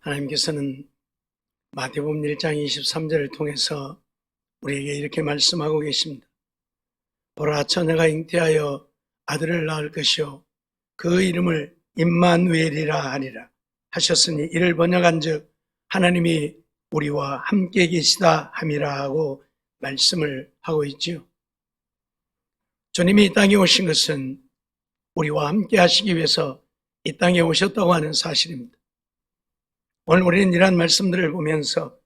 하나님께서는 마태복음 1장 23절을 통해서 우리에게 이렇게 말씀하고 계십니다. 보라, 처녀가 잉태하여 아들을 낳을 것이요 그 이름을 임마누엘이라 하리라 하셨으니 이를 번역한즉 하나님이 우리와 함께 계시다 함이라 하고 말씀을 하고 있지요. 주님이 이 땅에 오신 것은 우리와 함께 하시기 위해서 이 땅에 오셨다고 하는 사실입니다. 오늘 우리는 이러한 말씀들을 보면서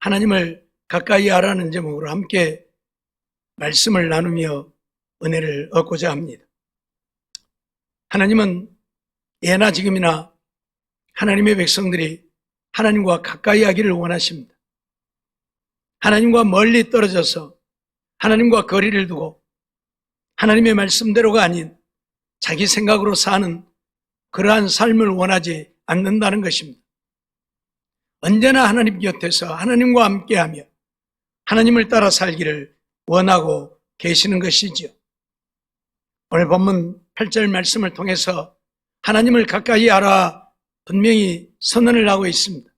하나님을 가까이 하라는 제목으로 함께 말씀을 나누며 은혜를 얻고자 합니다. 하나님은 예나 지금이나 하나님의 백성들이 하나님과 가까이 하기를 원하십니다. 하나님과 멀리 떨어져서 하나님과 거리를 두고 하나님의 말씀대로가 아닌 자기 생각으로 사는 그러한 삶을 원하지 않는다는 것입니다. 언제나 하나님 곁에서 하나님과 함께하며 하나님을 따라 살기를 원하고 계시는 것이지요. 오늘 본문 8절 말씀을 통해서 하나님을 가까이 하라 분명히 선언을 하고 있습니다.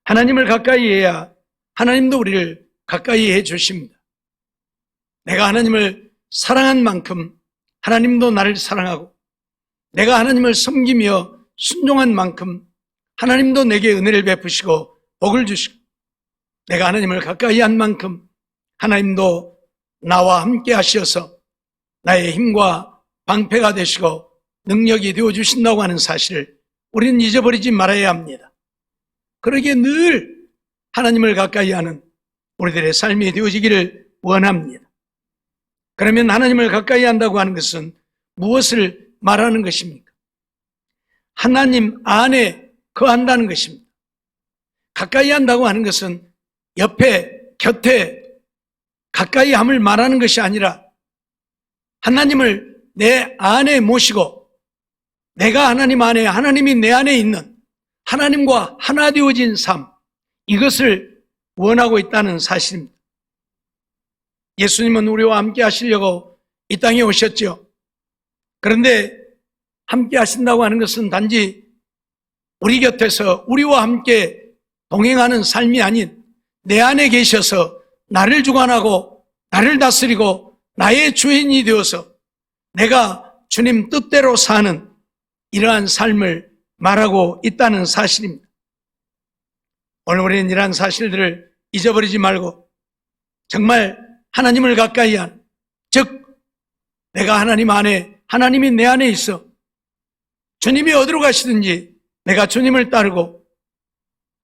하나님을 가까이 해야 하나님도 우리를 가까이 해 주십니다. 내가 하나님을 사랑한 만큼 하나님도 나를 사랑하고 내가 하나님을 섬기며 순종한 만큼 하나님도 내게 은혜를 베푸시고 복을 주시고 내가 하나님을 가까이 한 만큼 하나님도 나와 함께 하셔서 나의 힘과 방패가 되시고 능력이 되어주신다고 하는 사실을 우리는 잊어버리지 말아야 합니다. 그러기에 늘 하나님을 가까이 하는 우리들의 삶이 되어지기를 원합니다. 그러면 하나님을 가까이 한다고 하는 것은 무엇을 말하는 것입니까? 하나님 안에 거한다는 것입니다. 가까이 한다고 하는 것은 옆에, 곁에 가까이 함을 말하는 것이 아니라 하나님을 내 안에 모시고 내가 하나님 안에, 하나님이 내 안에 있는 하나님과 하나 되어진 삶, 이것을 원하고 있다는 사실입니다. 예수님은 우리와 함께 하시려고 이 땅에 오셨죠. 그런데 함께 하신다고 하는 것은 단지 우리 곁에서 우리와 함께 동행하는 삶이 아닌 내 안에 계셔서 나를 주관하고 나를 다스리고 나의 주인이 되어서 내가 주님 뜻대로 사는 이러한 삶을 말하고 있다는 사실입니다. 오늘 우리는 이러한 사실들을 잊어버리지 말고 정말 하나님을 가까이 한, 즉 내가 하나님 안에, 하나님이 내 안에 있어 주님이 어디로 가시든지 내가 주님을 따르고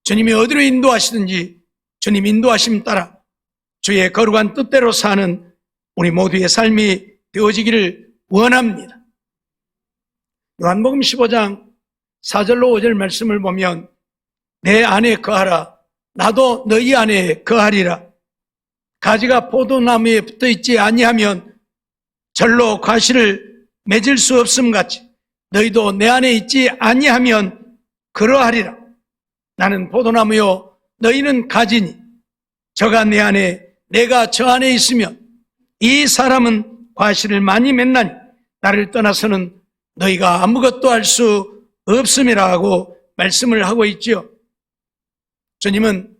주님이 어디로 인도하시든지 주님 인도하심 따라 주의 거룩한 뜻대로 사는 우리 모두의 삶이 되어지기를 원합니다. 요한복음 15장 4절로 5절 말씀을 보면 내 안에 거하라 나도 너희 안에 거하리라. 가지가 포도나무에 붙어있지 아니하면 절로 과실을 맺을 수 없음 같이 너희도 내 안에 있지 아니하면 그러하리라. 나는 포도나무요 너희는 가지니 저가 내 안에 내가 저 안에 있으면 이 사람은 과실을 많이 맺나니 나를 떠나서는 너희가 아무것도 할 수 없음이라 하고 말씀을 하고 있지요. 주님은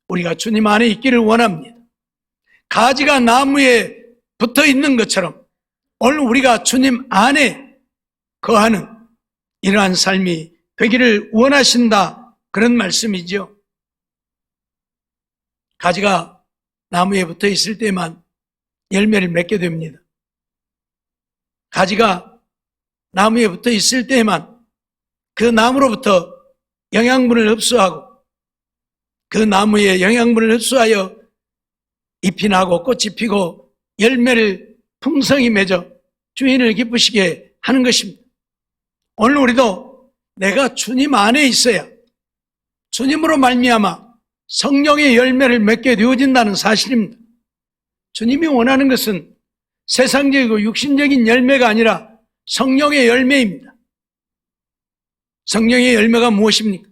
우리가 주님 안에 있기를 원합니다. 가지가 나무에 붙어 있는 것처럼 오늘 우리가 주님 안에 거하는 이러한 삶이 되기를 원하신다, 그런 말씀이죠. 가지가 나무에 붙어 있을 때만 열매를 맺게 됩니다. 가지가 나무에 붙어 있을 때만 그 나무로부터 영양분을 흡수하고 그 나무의 영양분을 흡수하여 잎이 나고 꽃이 피고 열매를 풍성히 맺어 주인을 기쁘시게 하는 것입니다. 오늘 우리도 내가 주님 안에 있어야 주님으로 말미암아 성령의 열매를 맺게 되어진다는 사실입니다. 주님이 원하는 것은 세상적이고 육신적인 열매가 아니라 성령의 열매입니다. 성령의 열매가 무엇입니까?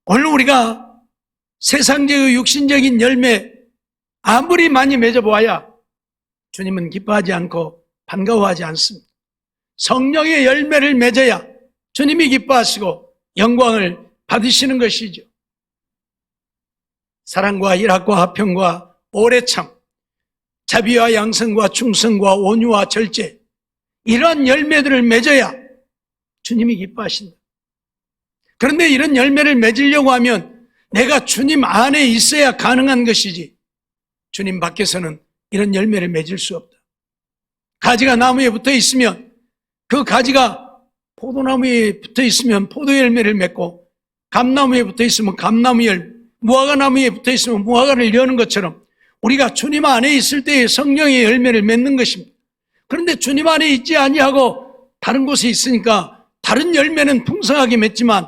오늘 우리가 세상적이고 육신적인 열매 아무리 많이 맺어보아야 주님은 기뻐하지 않고 반가워하지 않습니다. 성령의 열매를 맺어야 주님이 기뻐하시고 영광을 받으시는 것이죠. 사랑과 일학과 화평과 오래참, 자비와 양성과 충성과 온유와 절제, 이러한 열매들을 맺어야 주님이 기뻐하신다. 그런데 이런 열매를 맺으려고 하면 내가 주님 안에 있어야 가능한 것이지, 주님 밖에서는 이런 열매를 맺을 수 없다. 가지가 나무에 붙어 있으면 그 가지가 포도나무에 붙어 있으면 포도 열매를 맺고, 감나무에 붙어 있으면 감나무 열매, 무화과나무에 붙어 있으면 무화과를 여는 것처럼 우리가 주님 안에 있을 때에 성령의 열매를 맺는 것입니다. 그런데 주님 안에 있지 아니하고 다른 곳에 있으니까 다른 열매는 풍성하게 맺지만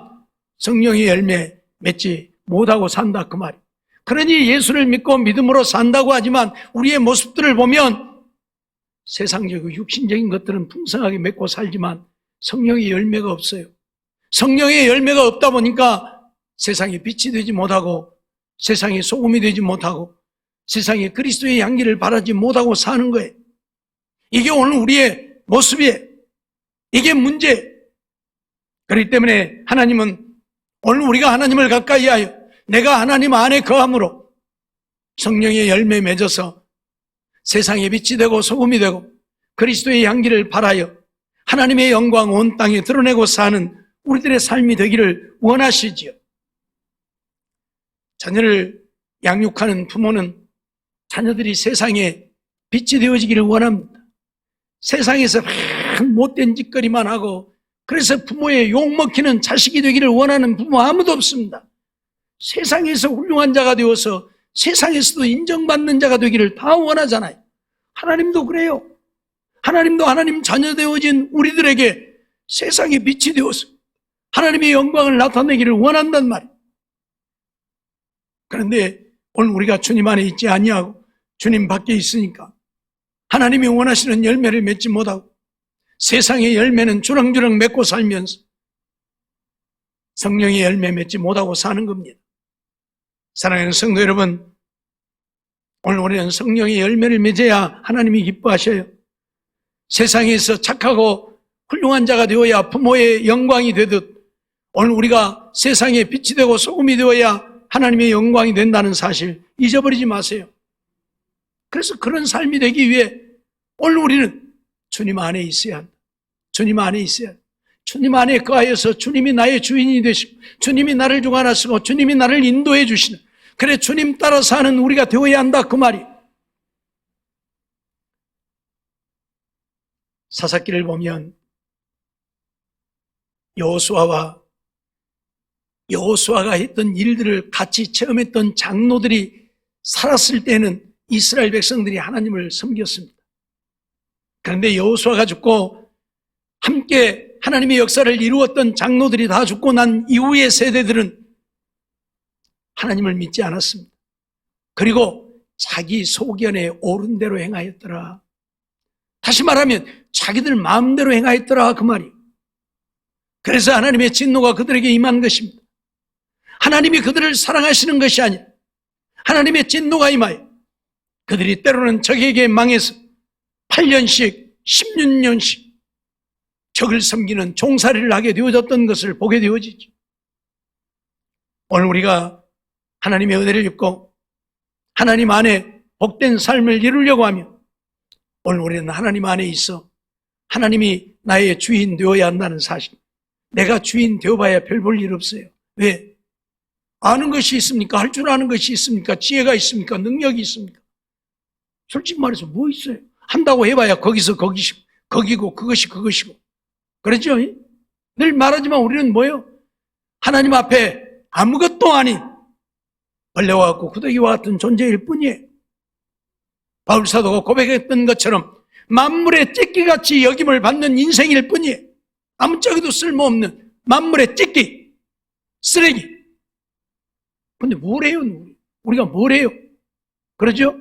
성령의 열매 맺지 못하고 산다, 그 말이에요. 그러니 예수를 믿고 믿음으로 산다고 하지만 우리의 모습들을 보면 세상적이고 육신적인 것들은 풍성하게 맺고 살지만 성령의 열매가 없어요. 성령의 열매가 없다 보니까 세상에 빛이 되지 못하고, 세상에 소금이 되지 못하고, 세상에 그리스도의 향기를 바라지 못하고 사는 거예요. 이게 오늘 우리의 모습이에요. 이게 문제예요. 그렇기 때문에 하나님은 오늘 우리가 하나님을 가까이 하여 내가 하나님 안에 거함으로 성령의 열매 맺어서 세상에 빛이 되고 소금이 되고 그리스도의 향기를 발하여 하나님의 영광 온 땅에 드러내고 사는 우리들의 삶이 되기를 원하시지요. 자녀를 양육하는 부모는 자녀들이 세상에 빛이 되어지기를 원합니다. 세상에서 못된 짓거리만 하고 그래서 부모의 욕먹히는 자식이 되기를 원하는 부모 아무도 없습니다. 세상에서 훌륭한 자가 되어서 세상에서도 인정받는 자가 되기를 다 원하잖아요. 하나님도 그래요. 하나님도 하나님 자녀 되어진 우리들에게 세상에 빛이 되어서 하나님의 영광을 나타내기를 원한단 말이에요. 그런데 오늘 우리가 주님 안에 있지 아니하고 주님 밖에 있으니까 하나님이 원하시는 열매를 맺지 못하고 세상의 열매는 주렁주렁 맺고 살면서 성령의 열매 맺지 못하고 사는 겁니다. 사랑하는 성도 여러분, 오늘 우리는 성령의 열매를 맺어야 하나님이 기뻐하셔요. 세상에서 착하고 훌륭한 자가 되어야 부모의 영광이 되듯 오늘 우리가 세상에 빛이 되고 소금이 되어야 하나님의 영광이 된다는 사실 잊어버리지 마세요. 그래서 그런 삶이 되기 위해 오늘 우리는 주님 안에 있어야 한다. 주님 안에 있어야 한다. 주님 안에 거하여서 주님이 나의 주인이 되시고 주님이 나를 주관하시고 주님이 나를 인도해 주시는, 그래 주님 따라 사는 우리가 되어야 한다, 그 말이에요. 사사기를 보면 여호수아가 했던 일들을 같이 체험했던 장로들이 살았을 때는 이스라엘 백성들이 하나님을 섬겼습니다. 그런데 여호수아가 죽고 함께 하나님의 역사를 이루었던 장로들이 다 죽고 난 이후의 세대들은 하나님을 믿지 않았습니다. 그리고 자기 소견에 옳은 대로 행하였더라. 다시 말하면 자기들 마음대로 행하였더라, 그 말이에요. 그래서 하나님의 진노가 그들에게 임한 것입니다. 하나님이 그들을 사랑하시는 것이 아니라 하나님의 진노가 임하여 그들이 때로는 적에게 망해서 8년씩 16년씩 적을 섬기는 종살이를 하게 되어졌던 것을 보게 되어지죠. 오늘 우리가 하나님의 은혜를 입고 하나님 안에 복된 삶을 이루려고 하면 오늘 우리는 하나님 안에 있어 하나님이 나의 주인 되어야 한다는 사실. 내가 주인 되어봐야 별 볼 일 없어요. 왜? 아는 것이 있습니까? 할 줄 아는 것이 있습니까? 지혜가 있습니까? 능력이 있습니까? 솔직히 말해서 뭐 있어요? 한다고 해봐야 거기서 거기시고 거기고 그것이 그것이고 그렇죠? 늘 말하지만 우리는 뭐예요? 하나님 앞에 아무것도 아닌 벌레와 같고 구더기와 같은 존재일 뿐이에요. 바울사도가 고백했던 것처럼 만물의 찢기같이 여김을 받는 인생일 뿐이에요. 아무짝에도 쓸모없는 만물의 찢기, 쓰레기. 근데 뭘 해요? 우리가 뭘 해요? 그러죠?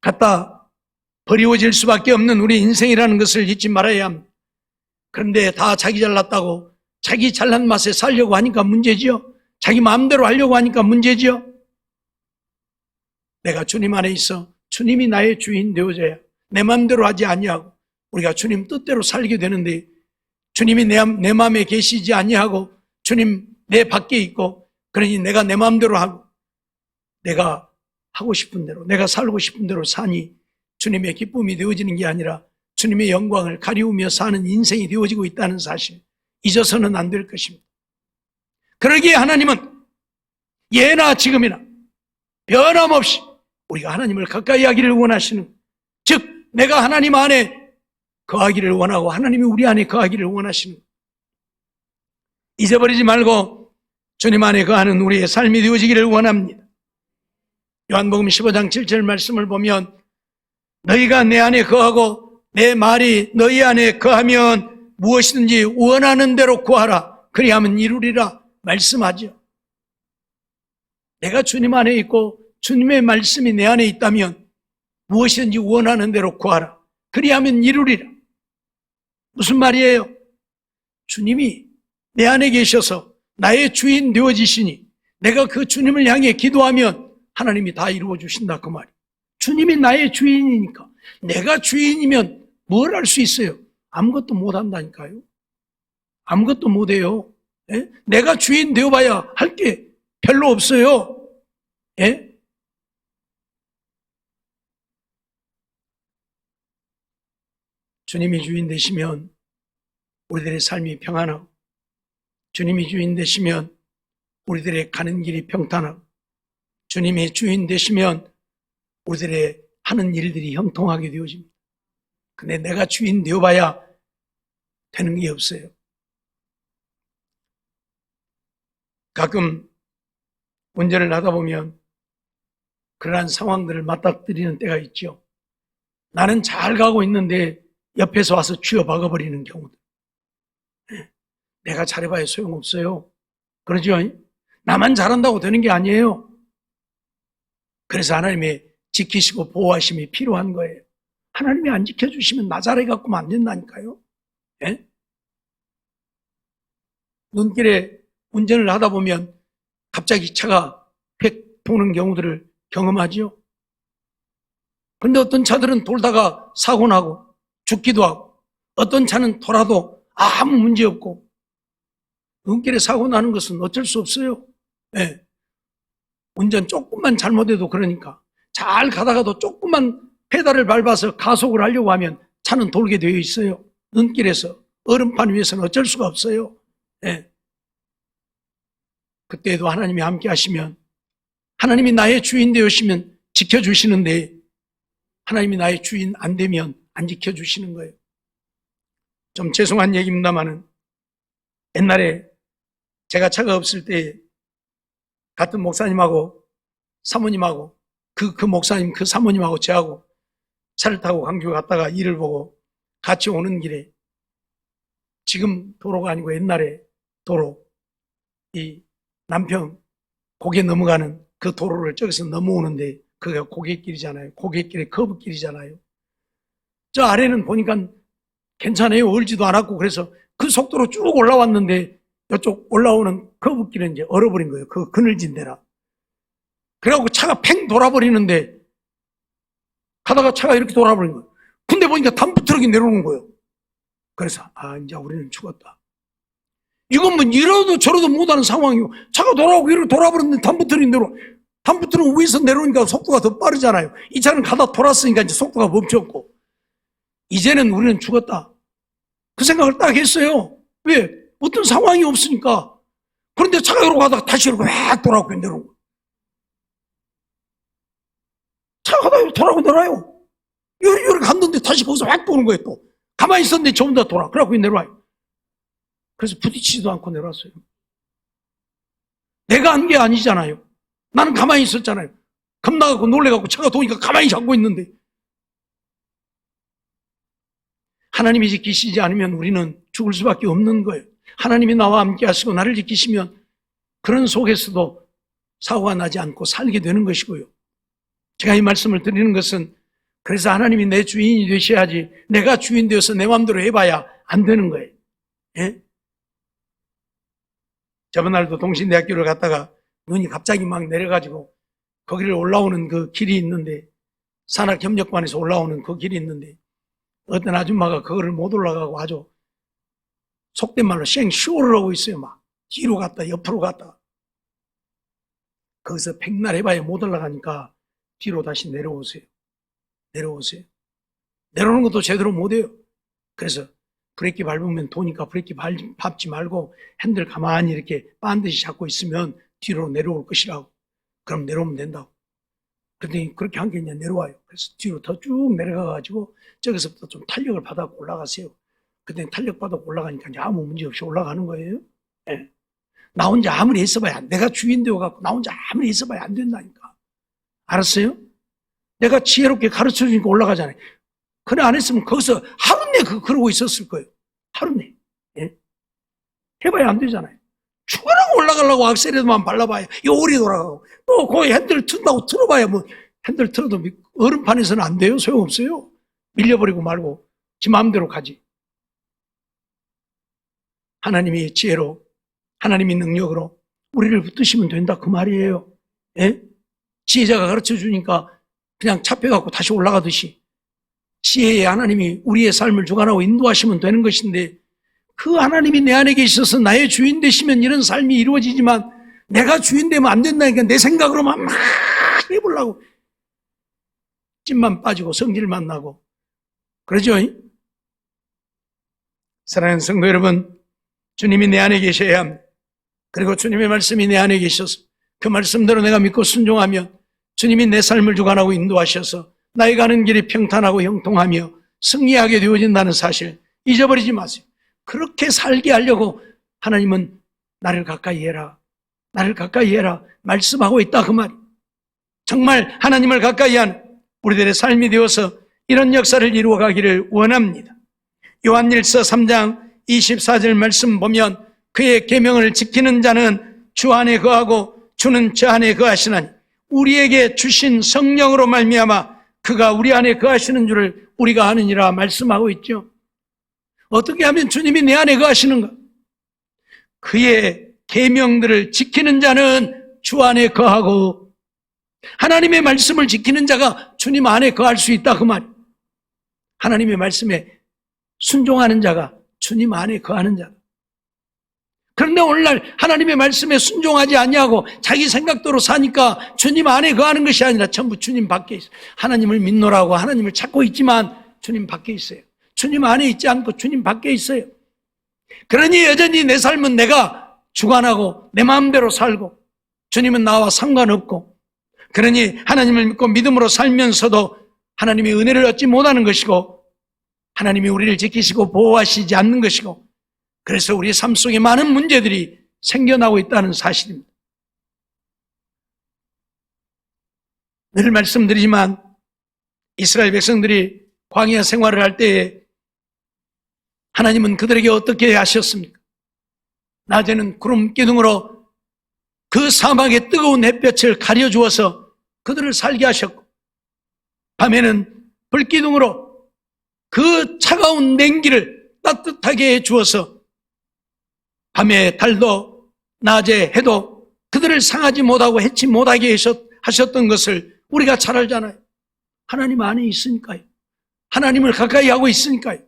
갖다 버리워질 수밖에 없는 우리 인생이라는 것을 잊지 말아야 합니다. 그런데 다 자기 잘났다고 자기 잘난 맛에 살려고 하니까 문제지요. 자기 마음대로 하려고 하니까 문제지요. 내가 주님 안에 있어 주님이 나의 주인 되어줘야 내 마음대로 하지 아니하고 우리가 주님 뜻대로 살게 되는데 주님이 내 마음에 계시지 아니하고 주님 내 밖에 있고, 그러니 내가 내 마음대로 하고 내가 하고 싶은 대로, 내가 살고 싶은 대로 사니 주님의 기쁨이 되어지는 게 아니라 주님의 영광을 가리우며 사는 인생이 되어지고 있다는 사실, 잊어서는 안 될 것입니다. 그러기에 하나님은 예나 지금이나 변함없이 우리가 하나님을 가까이 하기를 원하시는, 즉 내가 하나님 안에 거하기를 원하고 하나님이 우리 안에 거하기를 원하시는, 잊어버리지 말고 주님 안에 거하는 우리의 삶이 되어지기를 원합니다. 요한복음 15장 7절 말씀을 보면 너희가 내 안에 거하고 내 말이 너희 안에 거하면 무엇이든지 원하는 대로 구하라 그리하면 이루리라 말씀하죠. 내가 주님 안에 있고 주님의 말씀이 내 안에 있다면 무엇이든지 원하는 대로 구하라 그리하면 이루리라. 무슨 말이에요? 주님이 내 안에 계셔서 나의 주인 되어지시니 내가 그 주님을 향해 기도하면 하나님이 다 이루어 주신다 그 말이에요. 주님이 나의 주인이니까. 내가 주인이면 뭘 할 수 있어요? 아무것도 못 한다니까요. 아무것도 못 해요. 예? 내가 주인 되어봐야 할 게 별로 없어요. 예? 주님이 주인 되시면 우리들의 삶이 평안하고, 주님이 주인 되시면 우리들의 가는 길이 평탄하고, 주님이 주인 되시면 우리들의 하는 일들이 형통하게 되어집니다. 근데 내가 주인 되어봐야 되는 게 없어요. 가끔 운전을 하다 보면 그러한 상황들을 맞닥뜨리는 때가 있죠. 나는 잘 가고 있는데 옆에서 와서 쥐어박아버리는 경우들. 내가 잘해봐야 소용없어요. 그러죠? 나만 잘한다고 되는 게 아니에요. 그래서 하나님의 지키시고 보호하심이 필요한 거예요. 하나님이 안 지켜주시면 나 잘해갖고는 안 된다니까요. 예? 눈길에 운전을 하다 보면 갑자기 차가 휙 도는 경우들을 경험하죠. 그런데 어떤 차들은 돌다가 사고 나고 죽기도 하고, 어떤 차는 돌아도 아무 문제 없고, 눈길에 사고 나는 것은 어쩔 수 없어요. 예. 운전 조금만 잘못해도 그러니까. 잘 가다가도 조금만 페달을 밟아서 가속을 하려고 하면 차는 돌게 되어 있어요. 눈길에서. 얼음판 위에서는 어쩔 수가 없어요. 예. 그때에도 하나님이 함께 하시면, 하나님이 나의 주인 되시면 지켜주시는데, 하나님이 나의 주인 안 되면 안 지켜주시는 거예요. 좀 죄송한 얘기입니다만은, 옛날에 제가 차가 없을 때 같은 목사님하고 사모님하고 그 목사님 그 사모님하고 저하고 차를 타고 광주 갔다가 일을 보고 같이 오는 길에, 지금 도로가 아니고 옛날에 도로, 이 남평 고개 넘어가는 그 도로를 저기서 넘어오는데 그게 고갯길이잖아요. 고갯길의 커브길이잖아요. 저 아래는 보니까 괜찮아요. 얼지도 않았고, 그래서 그 속도로 쭉 올라왔는데 이쪽 올라오는 커브길은 이제 얼어버린 거예요. 그 그늘진 데라. 그래갖고 차가 팽 돌아버리는데, 가다가 차가 이렇게 돌아버린 거예요. 근데 보니까 덤프트럭이 내려오는 거예요. 그래서 이제 우리는 죽었다. 이건 뭐 이러도 저러도 못하는 상황이고, 차가 돌아오고 이렇게 돌아버렸는데 덤프트럭이 덤프트럭 위에서 내려오니까 속도가 더 빠르잖아요. 이 차는 가다 돌았으니까 이제 속도가 멈췄고, 이제는 우리는 죽었다. 그 생각을 딱 했어요. 왜? 어떤 상황이 없으니까. 그런데 차가 이러고 가다가 다시 이렇게 막 돌아오고 내려오는 거예요. 차가 가다가 돌아오고 내려와요. 이렇게 갔는데 다시 거기서 확 도는 거예요. 또 가만히 있었는데 전부 다 돌아. 그래갖고 내려와요. 그래서 부딪히지도 않고 내려왔어요. 내가 한 게 아니잖아요. 나는 가만히 있었잖아요. 겁나갖고 놀래갖고 차가 도니까 가만히 잡고 있는데, 하나님이 지키시지 않으면 우리는 죽을 수밖에 없는 거예요. 하나님이 나와 함께 하시고 나를 지키시면 그런 속에서도 사고가 나지 않고 살게 되는 것이고요. 제가 이 말씀을 드리는 것은, 그래서 하나님이 내 주인이 되셔야지 내가 주인 되어서 내 마음대로 해봐야 안 되는 거예요. 예? 저번 날도 동신대학교를 갔다가 눈이 갑자기 막 내려가지고 거기를 올라오는 그 길이 있는데, 산악협력관에서 올라오는 그 길이 있는데, 어떤 아줌마가 그거를 못 올라가고 아주 속된 말로 생쇼를 하고 있어요. 막 뒤로 갔다 옆으로 갔다. 거기서 백날 해봐야 못 올라가니까 뒤로 다시 내려오세요. 내려오는 것도 제대로 못해요. 그래서 브레이크 밟으면 도니까 브레이크 밟지 말고 핸들 가만히 이렇게 반드시 잡고 있으면 뒤로 내려올 것이라고. 그럼 내려오면 된다고. 그랬더니 그렇게 한 게 이제 내려와요. 그래서 뒤로 더 쭉 내려가가지고 저기서부터 좀 탄력을 받아 올라가세요. 그때 탄력 받아 올라가니까 이제 아무 문제 없이 올라가는 거예요. 네. 나 혼자 아무리 있어봐야, 내가 주인 되어갖고 나 혼자 아무리 있어봐야 안 된다니까. 알았어요? 내가 지혜롭게 가르쳐 주니까 올라가잖아요. 그래 안 했으면 거기서 하루 내 그러고 있었을 거예요. 하루 내. 예? 해봐야 안 되잖아요. 추가라고 올라가려고 악셀에만 밟아봐야 이 오리 돌아가고 또 거기 핸들 튼다고 틀어봐야 뭐 핸들 틀어도 얼음판에서는 안 돼요. 소용없어요. 밀려버리고 말고 지 마음대로 가지. 하나님이 지혜로 하나님이 능력으로 우리를 붙드시면 된다 그 말이에요. 예? 지혜자가 가르쳐 주니까 그냥 잡혀갖고 다시 올라가듯이 지혜의 하나님이 우리의 삶을 주관하고 인도하시면 되는 것인데 그 하나님이 내 안에 계셔서 나의 주인 되시면 이런 삶이 이루어지지만 내가 주인 되면 안 된다니까 내 생각으로만 막 해보려고 찜만 빠지고 성질만 나고 그러죠? 사랑하는 성도 여러분, 주님이 내 안에 계셔야 합니다. 그리고 주님의 말씀이 내 안에 계셔서 그 말씀대로 내가 믿고 순종하면 주님이 내 삶을 주관하고 인도하셔서 나의 가는 길이 평탄하고 형통하며 승리하게 되어진다는 사실 잊어버리지 마세요. 그렇게 살게 하려고 하나님은 나를 가까이 해라 말씀하고 있다 그 말이. 정말 하나님을 가까이 하는 우리들의 삶이 되어서 이런 역사를 이루어가기를 원합니다. 요한일서 3장 24절 말씀 보면 그의 계명을 지키는 자는 주 안에 거하고 주는 저 안에 거하시나니 우리에게 주신 성령으로 말미암아 그가 우리 안에 거하시는 줄을 우리가 아느니라 말씀하고 있죠. 어떻게 하면 주님이 내 안에 거하시는가? 그의 계명들을 지키는 자는 주 안에 거하고 하나님의 말씀을 지키는 자가 주님 안에 거할 수 있다 그 말. 하나님의 말씀에 순종하는 자가 주님 안에 거하는 자. 그런데 오늘날 하나님의 말씀에 순종하지 아니하고 자기 생각대로 사니까 주님 안에 거하는 것이 아니라 전부 주님 밖에 있어요. 하나님을 믿노라고 하나님을 찾고 있지만 주님 밖에 있어요. 주님 안에 있지 않고 주님 밖에 있어요. 그러니 여전히 내 삶은 내가 주관하고 내 마음대로 살고 주님은 나와 상관없고 그러니 하나님을 믿고 믿음으로 살면서도 하나님의 은혜를 얻지 못하는 것이고 하나님이 우리를 지키시고 보호하시지 않는 것이고 그래서 우리 삶 속에 많은 문제들이 생겨나고 있다는 사실입니다. 늘 말씀드리지만 이스라엘 백성들이 광야 생활을 할 때에 하나님은 그들에게 어떻게 하셨습니까? 낮에는 구름 기둥으로 그 사막의 뜨거운 햇볕을 가려주어서 그들을 살게 하셨고 밤에는 불기둥으로 그 차가운 냉기를 따뜻하게 해주어서 밤에 달도 낮에 해도 그들을 상하지 못하고 해치 못하게 하셨던 것을 우리가 잘 알잖아요. 하나님 안에 있으니까요. 하나님을 가까이 하고 있으니까요.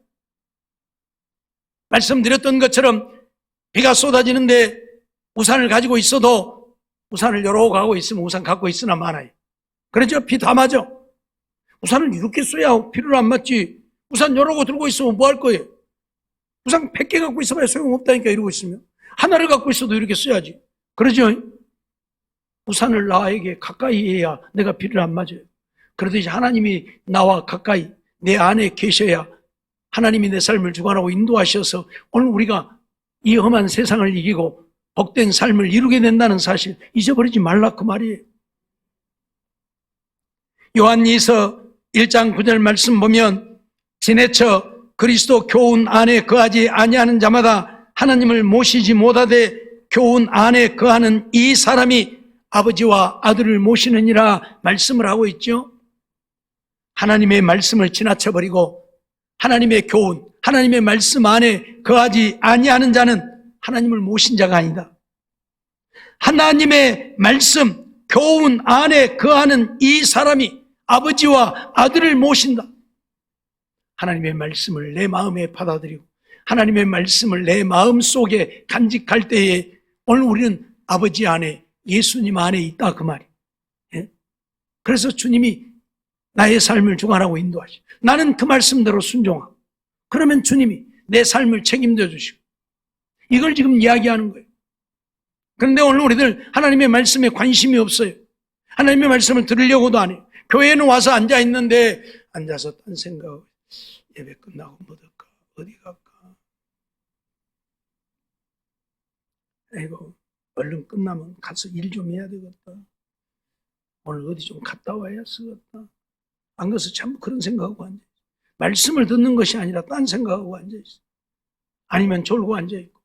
말씀드렸던 것처럼 비가 쏟아지는데 우산을 가지고 있어도 우산을 열어 가고 있으면 우산 갖고 있으나 마나요. 그렇죠? 비 다 맞아. 우산을 이렇게 써야 비를 안 맞지. 우산 여러 개 들고 있으면 뭐 할 거예요? 우산 100개 갖고 있어봐야 소용없다니까 이러고 있으면. 하나를 갖고 있어도 이렇게 써야지. 그러죠? 우산을 나에게 가까이 해야 내가 비를 안 맞아요. 그러듯이 하나님이 나와 가까이 내 안에 계셔야 하나님이 내 삶을 주관하고 인도하셔서 오늘 우리가 이 험한 세상을 이기고 복된 삶을 이루게 된다는 사실 잊어버리지 말라 그 말이에요. 요한일서 1장 9절 말씀 보면 지내쳐 그리스도 교훈 안에 거하지 아니하는 자마다 하나님을 모시지 못하되 교훈 안에 거하는 이 사람이 아버지와 아들을 모시느니라 말씀을 하고 있죠. 하나님의 말씀을 지나쳐버리고 하나님의 교훈, 하나님의 말씀 안에 거하지 아니하는 자는 하나님을 모신 자가 아니다. 하나님의 말씀, 교훈 안에 거하는 이 사람이 아버지와 아들을 모신다. 하나님의 말씀을 내 마음에 받아들이고 하나님의 말씀을 내 마음속에 간직할 때에 오늘 우리는 아버지 안에 예수님 안에 있다 그 말이에요. 예? 그래서 주님이 나의 삶을 주관하고 인도하시고 나는 그 말씀대로 순종하고 그러면 주님이 내 삶을 책임져 주시고 이걸 지금 이야기하는 거예요. 그런데 오늘 우리들 하나님의 말씀에 관심이 없어요. 하나님의 말씀을 들으려고도 안 해요. 교회는 와서 앉아 있는데 앉아서 딴 생각, 예배 끝나고 뭐 할까? 어디 갈까? 아이고 얼른 끝나면 가서 일 좀 해야 되겠다. 오늘 어디 좀 갔다 와야 쓰겠다. 안 가서 참 그런 생각하고 앉아있어. 말씀을 듣는 것이 아니라 딴 생각하고 앉아있어. 아니면 졸고 앉아있고.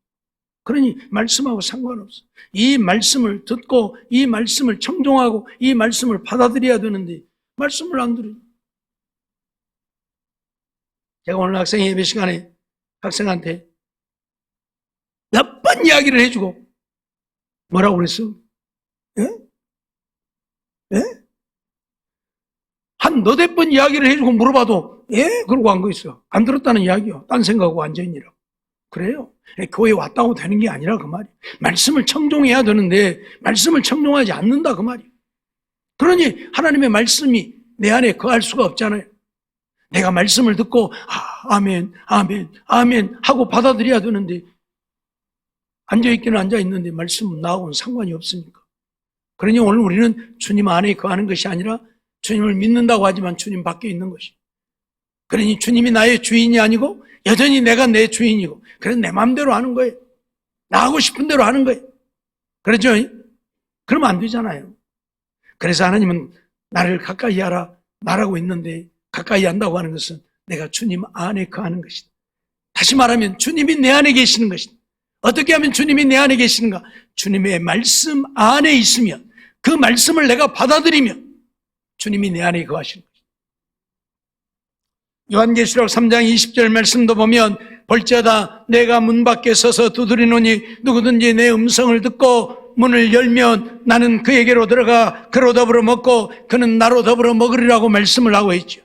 그러니 말씀하고 상관없어. 이 말씀을 듣고 이 말씀을 청종하고 이 말씀을 받아들여야 되는데 말씀을 안 들어요. 제가 오늘 학생 예배 시간에 학생한테 몇 번 이야기를 해주고 뭐라고 그랬어? 예? 예? 한 너댓 번 이야기를 해주고 물어봐도 예? 그러고 안 거 있어. 안 들었다는 이야기요. 딴 생각하고 앉아있니라고. 그래요. 교회 왔다고 되는 게 아니라 그 말이에요. 말씀을 청종해야 되는데 말씀을 청종하지 않는다 그 말이에요. 그러니 하나님의 말씀이 내 안에 거할 수가 없잖아요. 내가 말씀을 듣고 아멘 아멘 아멘 하고 받아들여야 되는데 앉아있기는 앉아있는데 말씀은 나하고는 상관이 없으니까. 그러니 오늘 우리는 주님 안에 거하는 것이 아니라 주님을 믿는다고 하지만 주님 밖에 있는 것이. 그러니 주님이 나의 주인이 아니고 여전히 내가 내 주인이고 그래서 내 마음대로 하는 거예요. 나 하고 싶은 대로 하는 거예요. 그렇죠? 그러면 안 되잖아요. 그래서 하나님은 나를 가까이 하라 말하고 있는데 가까이 한다고 하는 것은 내가 주님 안에 거하는 것이다. 다시 말하면 주님이 내 안에 계시는 것이다. 어떻게 하면 주님이 내 안에 계시는가? 주님의 말씀 안에 있으면 그 말씀을 내가 받아들이면 주님이 내 안에 거하시는 것이다. 요한계시록 3장 20절 말씀도 보면 볼지어다 내가 문 밖에 서서 두드리노니 누구든지 내 음성을 듣고 문을 열면 나는 그에게로 들어가 그로 더불어 먹고 그는 나로 더불어 먹으리라고 말씀을 하고 있죠.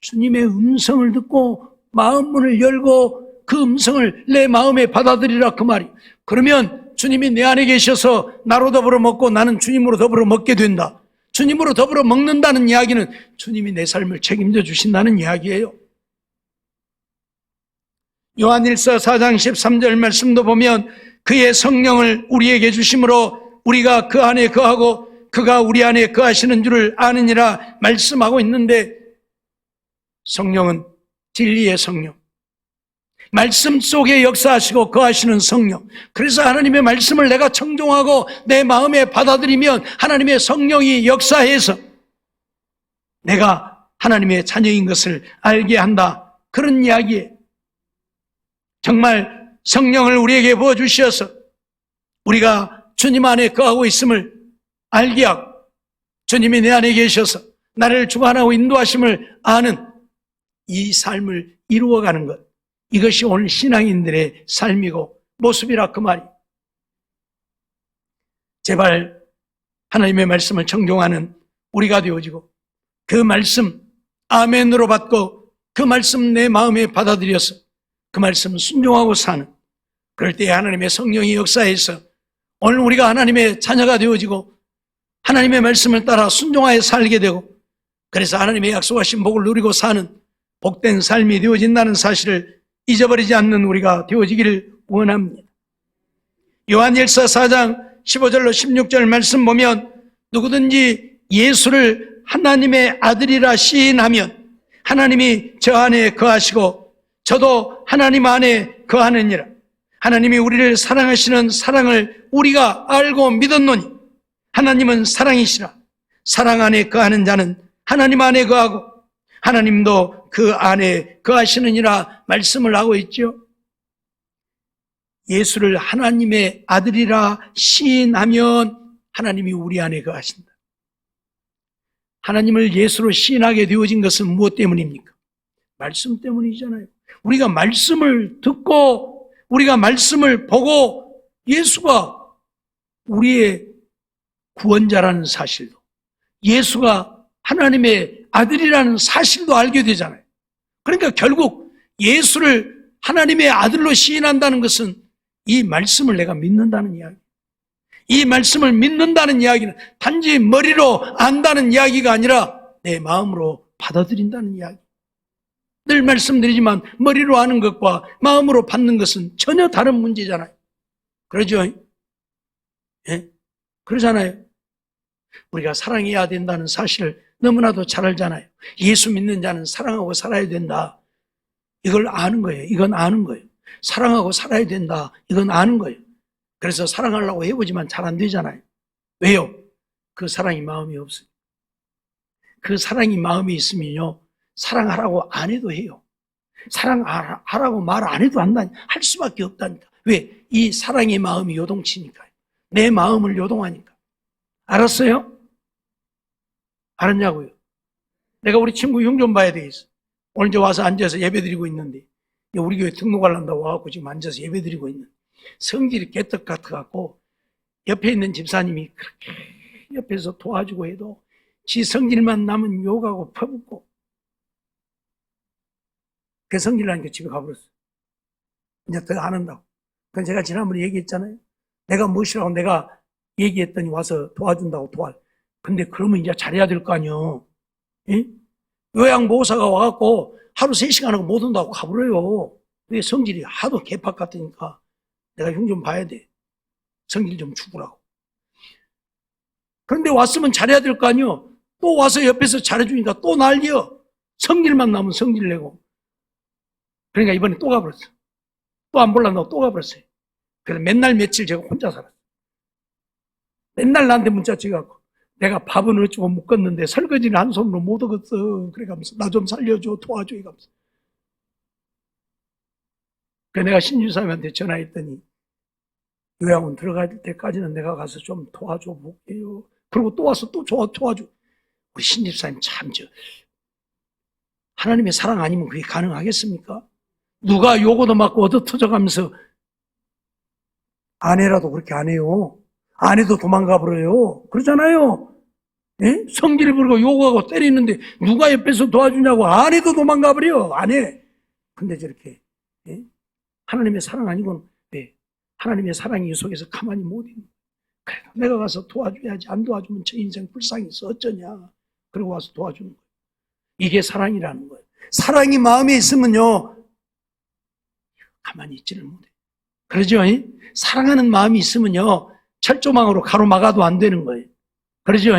주님의 음성을 듣고 마음 문을 열고 그 음성을 내 마음에 받아들이라 그 말이. 그러면 주님이 내 안에 계셔서 나로 더불어 먹고 나는 주님으로 더불어 먹게 된다. 주님으로 더불어 먹는다는 이야기는 주님이 내 삶을 책임져 주신다는 이야기예요. 요한일서 4장 13절 말씀도 보면 그의 성령을 우리에게 주심으로 우리가 그 안에 거하고 그가 우리 안에 거하시는 줄을 아느니라 말씀하고 있는데 성령은 진리의 성령, 말씀 속에 역사하시고 거하시는 성령. 그래서 하나님의 말씀을 내가 청종하고 내 마음에 받아들이면 하나님의 성령이 역사해서 내가 하나님의 자녀인 것을 알게 한다. 그런 이야기예요. 정말 성령을 우리에게 부어주셔서 우리가 주님 안에 거하고 있음을 알게 하고 주님이 내 안에 계셔서 나를 주관하고 인도하심을 아는 이 삶을 이루어가는 것, 이것이 오늘 신앙인들의 삶이고 모습이라 그 말이. 제발 하나님의 말씀을 청종하는 우리가 되어지고 그 말씀 아멘으로 받고 그 말씀 내 마음에 받아들여서 그 말씀 순종하고 사는, 그럴 때 하나님의 성령이 역사해서 오늘 우리가 하나님의 자녀가 되어지고 하나님의 말씀을 따라 순종하여 살게 되고 그래서 하나님의 약속하신 복을 누리고 사는 복된 삶이 되어진다는 사실을 잊어버리지 않는 우리가 되어지기를 원합니다. 요한일서 4장 15절로 16절 말씀 보면 누구든지 예수를 하나님의 아들이라 시인하면 하나님이 저 안에 거하시고 저도 하나님 안에 거하느니라. 하나님이 우리를 사랑하시는 사랑을 우리가 알고 믿었노니 하나님은 사랑이시라. 사랑 안에 거하는 자는 하나님 안에 거하고 하나님도 그 안에 거하시느니라 말씀을 하고 있죠. 예수를 하나님의 아들이라 시인하면 하나님이 우리 안에 거하신다. 하나님을 예수로 시인하게 되어진 것은 무엇 때문입니까? 말씀 때문이잖아요. 우리가 말씀을 듣고 우리가 말씀을 보고 예수가 우리의 구원자라는 사실도, 예수가 하나님의 아들이라는 사실도 알게 되잖아요. 그러니까 결국 예수를 하나님의 아들로 시인한다는 것은 이 말씀을 내가 믿는다는 이야기. 이 말씀을 믿는다는 이야기는 단지 머리로 안다는 이야기가 아니라 내 마음으로 받아들인다는 이야기. 늘 말씀드리지만 머리로 아는 것과 마음으로 받는 것은 전혀 다른 문제잖아요. 그러죠? 예? 그러잖아요. 우리가 사랑해야 된다는 사실을 너무나도 잘 알잖아요. 예수 믿는 자는 사랑하고 살아야 된다. 이걸 아는 거예요. 이건 아는 거예요. 사랑하고 살아야 된다. 이건 아는 거예요. 그래서 사랑하려고 해보지만 잘 안 되잖아요. 왜요? 그 사랑이 마음이 없어요. 그 사랑이 마음이 있으면요, 사랑하라고 안 해도 해요. 사랑하라고 말 안 해도 한다니, 할 수밖에 없다니까. 왜? 이 사랑의 마음이 요동치니까요. 내 마음을 요동하니까. 알았어요? 알았냐고요? 내가 우리 친구 형 좀 봐야 되겠어. 오늘 이제 와서 앉아서 예배 드리고 있는데, 우리 교회 등록하려고 와갖고 지금 앉아서 예배 드리고 있는 성질이 개떡 같아갖고 옆에 있는 집사님이 그렇게 옆에서 도와주고 해도 지 성질만 남은 욕하고 퍼붓고, 그 성질 나니까 집에 가버렸어. 이제 더 안 한다고. 그건 제가 지난번에 얘기했잖아요. 내가 무엇이라고 내가 얘기했더니 와서 도와준다고 근데 그러면 이제 잘해야 될 거 아니요. 예? 요양보호사가 와갖고 하루 3시간 하고 못 온다고 가버려요. 왜? 성질이 하도 개팍 같으니까 내가 형 좀 봐야 돼. 성질 좀 죽으라고. 그런데 왔으면 잘해야 될 거 아니요. 또 와서 옆에서 잘해주니까 또 난리여. 성질만 나면 성질 내고. 그러니까 이번에 또 가버렸어. 또 안 볼란다고 또 가버렸어요. 그래서 맨날 며칠 제가 혼자 살았어. 맨날 나한테 문자 찍어갖고 내가 밥은 어쩌고 묶었는데 설거지는 한 손으로 못 얻었어. 그래가면서 나 좀 살려줘, 도와줘 이러면서. 그래서 내가 신주사님한테 전화했더니 요양원 들어갈 때까지는 내가 가서 좀 도와줘 볼게요. 그리고 또 와서 또 도와줘. 우리 신집사님 참 하나님의 사랑 아니면 그게 가능하겠습니까? 누가 요거도 맞고 얻어 터져가면서 아내라도 그렇게 안 해요. 아내도 도망가 버려요. 그러잖아요. 예? 성질을 부리고 욕하고 때리는데 누가 옆에서 도와주냐고. 아내도 도망가 버려. 아내. 근데 저렇게 예? 하나님의 사랑 아니고는 왜? 하나님의 사랑이 이 속에서 가만히 못 있는. 그래, 내가 가서 도와줘야지. 안 도와주면 저 인생 불쌍해서 어쩌냐. 그리고 와서 도와주는 거예요. 이게 사랑이라는 거예요. 사랑이 마음에 있으면요, 가만히 있지를 못해. 그러죠? 사랑하는 마음이 있으면요, 철조망으로 가로막아도 안 되는 거예요. 그러죠?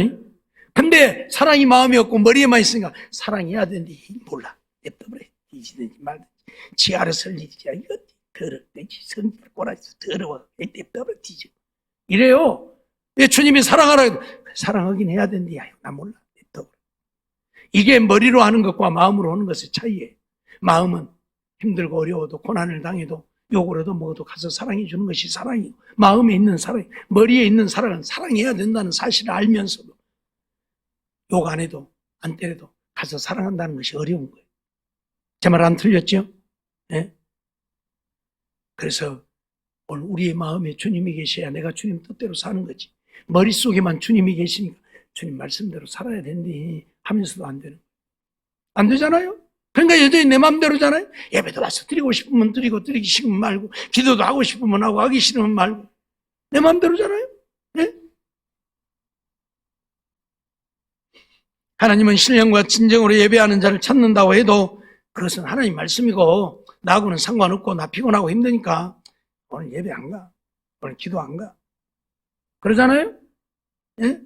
근데 사랑이 마음이 없고 머리에만 있으니까 사랑해야 되는데 몰라. 냅둬버려. 뒤지든지 말든지. 지 알아서 일이지. 이거 더럽지. 성질 꼬라지 더러워. 냅둬버려. 뒤져. 이래요. 주님이 사랑하라 해도 사랑하긴 해야 되는데 나 몰라. 냅둬버려. 이게 머리로 하는 것과 마음으로 하는 것의 차이예요. 마음은 힘들고 어려워도 고난을 당해도 욕을 해도 먹어도 가서 사랑해 주는 것이 사랑이고, 마음에 있는 사랑, 머리에 있는 사랑은 사랑해야 된다는 사실을 알면서도 욕 안 해도 안 때려도 가서 사랑한다는 것이 어려운 거예요. 제 말 안 틀렸죠? 네? 그래서 오늘 우리의 마음에 주님이 계셔야 내가 주님 뜻대로 사는 거지. 머릿속에만 주님이 계시니까 주님 말씀대로 살아야 된대 하면서도 안 되는 거예요. 안 되잖아요? 그러니까 여전히 내 마음대로잖아요. 예배도 와서 드리고 싶으면 드리고, 드리기 싫으면 말고, 기도도 하고 싶으면 하고, 하기 싫으면 말고. 내 마음대로잖아요. 네? 하나님은 신령과 진정으로 예배하는 자를 찾는다고 해도 그것은 하나님 말씀이고 나하고는 상관없고 나 피곤하고 힘드니까 오늘 예배 안 가. 오늘 기도 안 가. 그러잖아요. 네?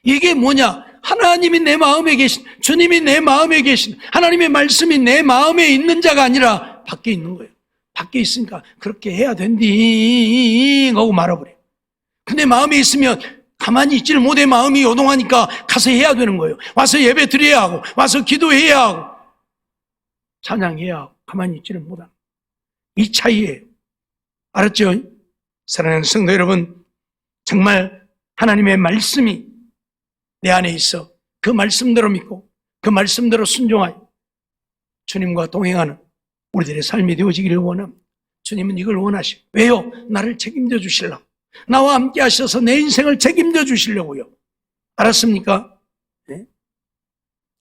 이게 뭐냐? 하나님이 내 마음에 계신, 주님이 내 마음에 계신, 하나님의 말씀이 내 마음에 있는 자가 아니라 밖에 있는 거예요. 밖에 있으니까 그렇게 해야 된디 하고 말아버려. 근데 마음에 있으면 가만히 있지를 못해. 마음이 요동하니까 가서 해야 되는 거예요. 와서 예배 드려야 하고, 와서 기도해야 하고, 찬양해야 하고, 가만히 있지를 못하는 이 차이예요. 알았죠? 사랑하는 성도 여러분, 정말 하나님의 말씀이 내 안에 있어 그 말씀대로 믿고 그 말씀대로 순종하여 주님과 동행하는 우리들의 삶이 되어지기를 원합니다. 주님은 이걸 원하시고, 왜요? 나를 책임져 주시려고, 나와 함께 하셔서 내 인생을 책임져 주시려고요. 알았습니까? 네?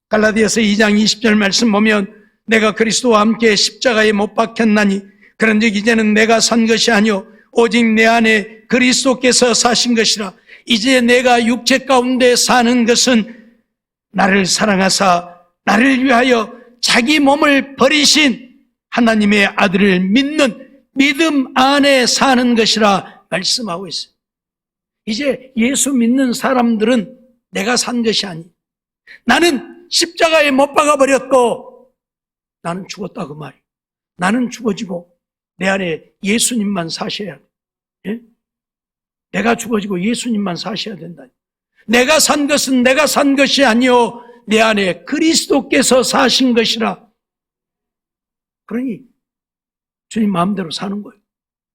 갈라디아서 2장 20절 말씀 보면 내가 그리스도와 함께 십자가에 못 박혔나니 그런즉 이제는 내가 산 것이 아니요 오직 내 안에 그리스도께서 사신 것이라. 이제 내가 육체 가운데 사는 것은 나를 사랑하사 나를 위하여 자기 몸을 버리신 하나님의 아들을 믿는 믿음 안에 사는 것이라 말씀하고 있어요. 이제 예수 믿는 사람들은 내가 산 것이 아니, 나는 십자가에 못 박아버렸고 나는 죽었다 그 말이에요. 나는 죽어지고 내 안에 예수님만 사셔야 돼. 예? 내가 죽어지고 예수님만 사셔야 된다. 내가 산 것은 내가 산 것이 아니요 내 안에 그리스도께서 사신 것이라. 그러니 주님 마음대로 사는 거예요.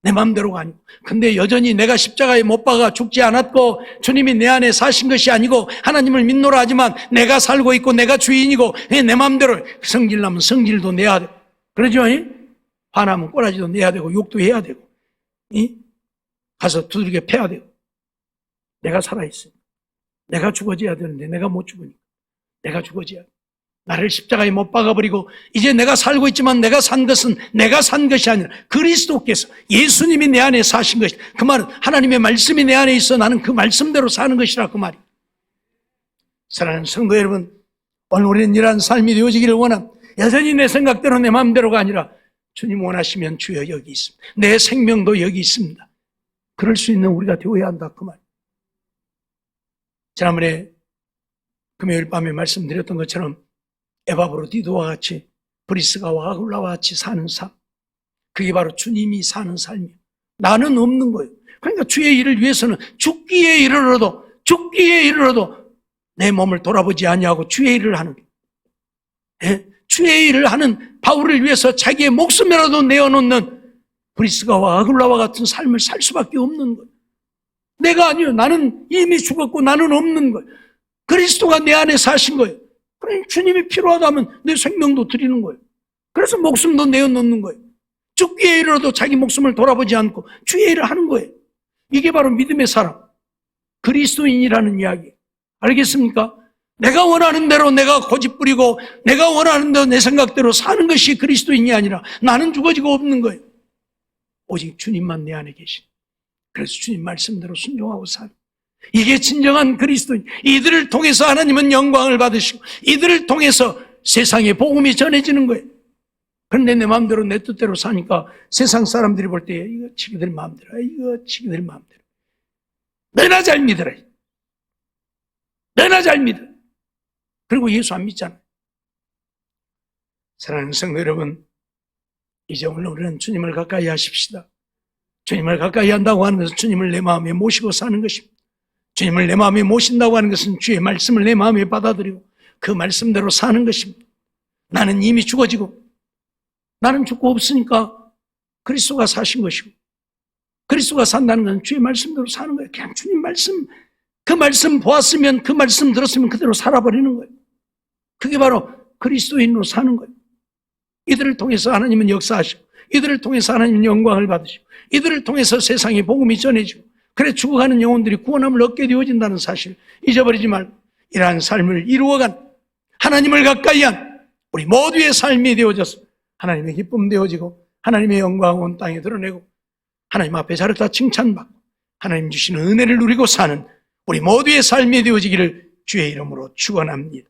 내 마음대로가 아니고. 근데 여전히 내가 십자가에 못 박아 죽지 않았고 주님이 내 안에 사신 것이 아니고 하나님을 믿노라 하지만 내가 살고 있고 내가 주인이고 내 마음대로 성질나면 성질도 내야 되고 그러죠? 화나면 꼬라지도 내야 되고 욕도 해야 되고 가서 두들겨 패야 되고. 내가 살아있으니 내가 죽어져야 되는데 내가 못 죽으니까 내가 죽어져야 돼. 나를 십자가에 못 박아버리고 이제 내가 살고 있지만 내가 산 것은 내가 산 것이 아니라 그리스도께서 예수님이 내 안에 사신 것이다. 그 말은 하나님의 말씀이 내 안에 있어 나는 그 말씀대로 사는 것이라 그 말이에요. 사랑하는 성도 여러분, 오늘 우리는 이러한 삶이 되어지기를 원합니다. 여전히 내 생각대로 내 마음대로가 아니라 주님 원하시면 주여 여기 있습니다. 내 생명도 여기 있습니다. 그럴 수 있는 우리가 되어야 한다 그 말이에요. 지난번에 금요일 밤에 말씀드렸던 것처럼 에바브로디도와 같이 브리스가와 아굴라와 같이 사는 삶, 그게 바로 주님이 사는 삶이에요. 나는 없는 거예요. 그러니까 주의 일을 위해서는 죽기에 이르러도 내 몸을 돌아보지 아니하고 주의 일을 하는 거예요. 예? 주의 일을 하는 바울을 위해서 자기의 목숨이라도 내어놓는 브리스가와 아굴라와 같은 삶을 살 수밖에 없는 거예요. 내가 아니요. 나는 이미 죽었고 나는 없는 거예요. 그리스도가 내 안에 사신 거예요. 그러니 주님이 필요하다면 내 생명도 드리는 거예요. 그래서 목숨도 내어놓는 거예요. 죽기에 이르러도 자기 목숨을 돌아보지 않고 주의 일을 하는 거예요. 이게 바로 믿음의 사람, 그리스도인이라는 이야기. 알겠습니까? 내가 원하는 대로 내가 고집부리고 내가 원하는 대로 내 생각대로 사는 것이 그리스도인이 아니라 나는 죽어지고 없는 거예요. 오직 주님만 내 안에 계신. 그래서 주님 말씀대로 순종하고 사는. 이게 진정한 그리스도인. 이들을 통해서 하나님은 영광을 받으시고 이들을 통해서 세상에 복음이 전해지는 거예요. 그런데 내 마음대로 내 뜻대로 사니까 세상 사람들이 볼 때 이거 지기들 마음대로, 이거 지기들 마음대로. 너나 잘 믿어라. 너나 잘 믿어. 그리고 예수 안 믿잖아요. 사랑하는 성도 여러분, 이제 오늘 우리는 주님을 가까이 하십시다. 주님을 가까이 한다고 하는 것은 주님을 내 마음에 모시고 사는 것입니다. 주님을 내 마음에 모신다고 하는 것은 주의 말씀을 내 마음에 받아들이고 그 말씀대로 사는 것입니다. 나는 이미 죽어지고 나는 죽고 없으니까 그리스도가 사신 것이고 그리스도가 산다는 것은 주의 말씀대로 사는 거예요. 그냥 주님 말씀, 그 말씀 보았으면 그 말씀 들었으면 그대로 살아버리는 거예요. 그게 바로 그리스도인으로 사는 거예요. 이들을 통해서 하나님은 역사하시고 이들을 통해서 하나님은 영광을 받으시고 이들을 통해서 세상에 복음이 전해지고 그래 죽어가는 영혼들이 구원함을 얻게 되어진다는 사실 잊어버리지 말고 이러한 삶을 이루어간 하나님을 가까이 한 우리 모두의 삶이 되어져서 하나님의 기쁨 되어지고 하나님의 영광을 온 땅에 드러내고 하나님 앞에 자르다 칭찬받고 하나님 주시는 은혜를 누리고 사는 우리 모두의 삶이 되어지기를 주의 이름으로 축원합니다.